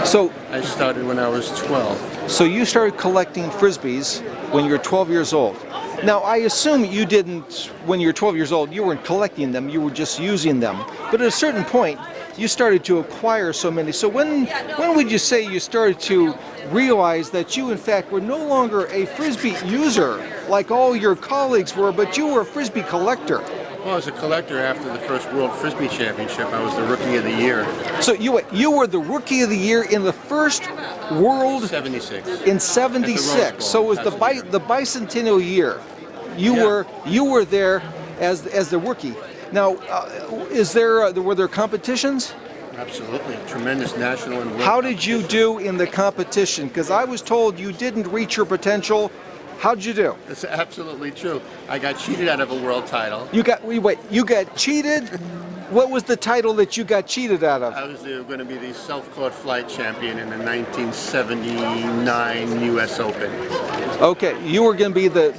So, I started when I was 12. so you started collecting frisbees when you were 12 years old. Now, I assume you didn't, when you were 12 years old, you weren't collecting them, you were just using them. But at a certain point, you started to acquire so many. So when would you say you started to realize that you, in fact, were no longer a frisbee user like all your colleagues were, but you were a frisbee collector? Well, as a collector after the first World Frisbee Championship, I was the Rookie of the Year. So you were the Rookie of the Year in the first World 76. in '76. So it was the bicentennial year. You were there as the rookie. Now, were there competitions? Absolutely, tremendous national and world. How did you do in the competition? Because I was told you didn't reach your potential. How'd you do? That's absolutely true. I got cheated out of a world title. You got cheated? What was the title that you got cheated out of? I was going to be the self-caught flight champion in the 1979 U.S. Open. Okay, you were going to be the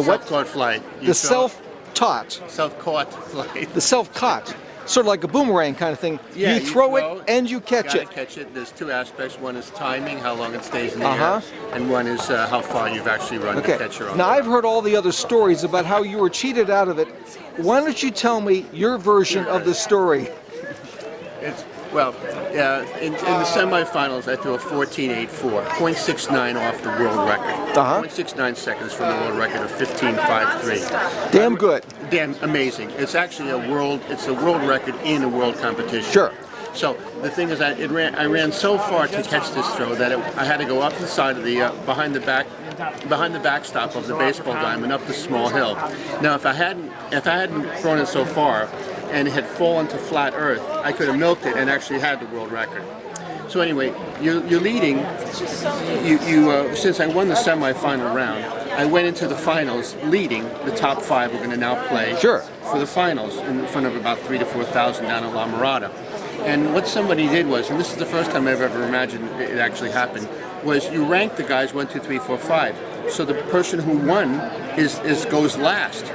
what? Self-caught flight. The self-taught. Self-caught flight. The self-caught. Sort of like a boomerang kind of thing. Yeah, you throw it and you catch it. You gotta catch it. There's two aspects. One is timing, how long it stays in the air, and one is how far you've actually run to catch your own. Now, I've heard all the other stories about how you were cheated out of it. Why don't you tell me your version of the story? In the semifinals, I threw a 14.84, 0.69 off the world record. 0.69 seconds from the world record of 15.53. Damn good. Damn amazing. It's actually a world record in a world competition. Sure. So the thing is, I ran so far to catch this throw that I had to go up the side of the behind the backstop of the baseball diamond up the small hill. Now, if I hadn't thrown it so far and it had fallen to flat earth, I could have milked it and actually had the world record. So anyway, you're leading. Since I won the semifinal round, I went into the finals leading. The top five are going to now play for the finals in front of about 3,000 to 4,000 down at La Mirada. And what somebody did was, and this is the first time I've ever imagined it actually happened, was you rank the guys 1, 2, 3, 4, 5. So the person who won goes last,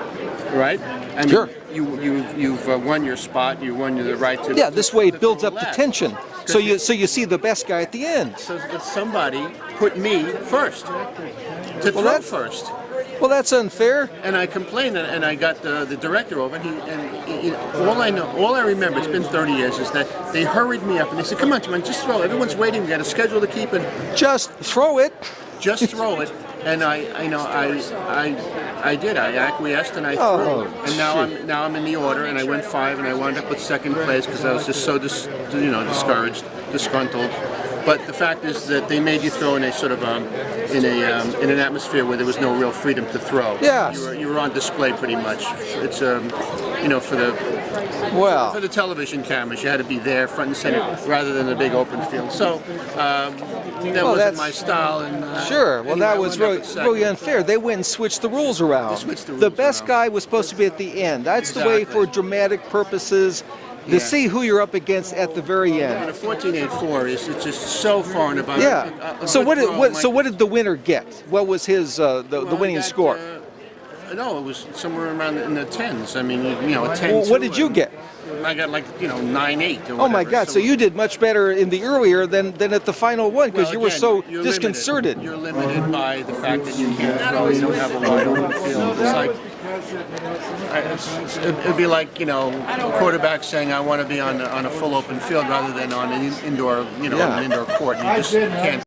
right? I mean, you've won your spot. You won the right to. Yeah, this way it builds up the tension. So you see the best guy at the end. So but somebody put me first to throw first. Well, that's unfair. And I complained, and I got the director over, and all I remember, it's been 30 years, is that they hurried me up, and they said, come on, just throw. Everyone's waiting. We got a schedule to keep, and just throw it. Just throw it. And I did. I acquiesced and I threw. And now I'm in the order, and I went 5, and I wound up with second place because I was just so discouraged, disgruntled. But the fact is that they made you throw in a sort of in an atmosphere where there was no real freedom to throw. Yeah. You were on display pretty much. It's for the television cameras, you had to be there front and center rather than a big open field. So that wasn't my style. And that was really unfair. They went and switched the rules around. The best guy was supposed to be at the end. That's the way for dramatic purposes. To see who you're up against at the very end. And a 14.84 is just so far and above. Yeah. So what did the winner get? What was his the winning score? No, it was somewhere around in the 10s. I mean, a 10. Well, what did you get? I got 9.8. Oh my God! So you did much better in the earlier than at the final one because you were so disconcerted. You're limited by the fact that you can't throw. You don't have a wide open field. It's like it'd be like a quarterback saying, "I want to be on a full open field rather than on an indoor an indoor court." You just can't.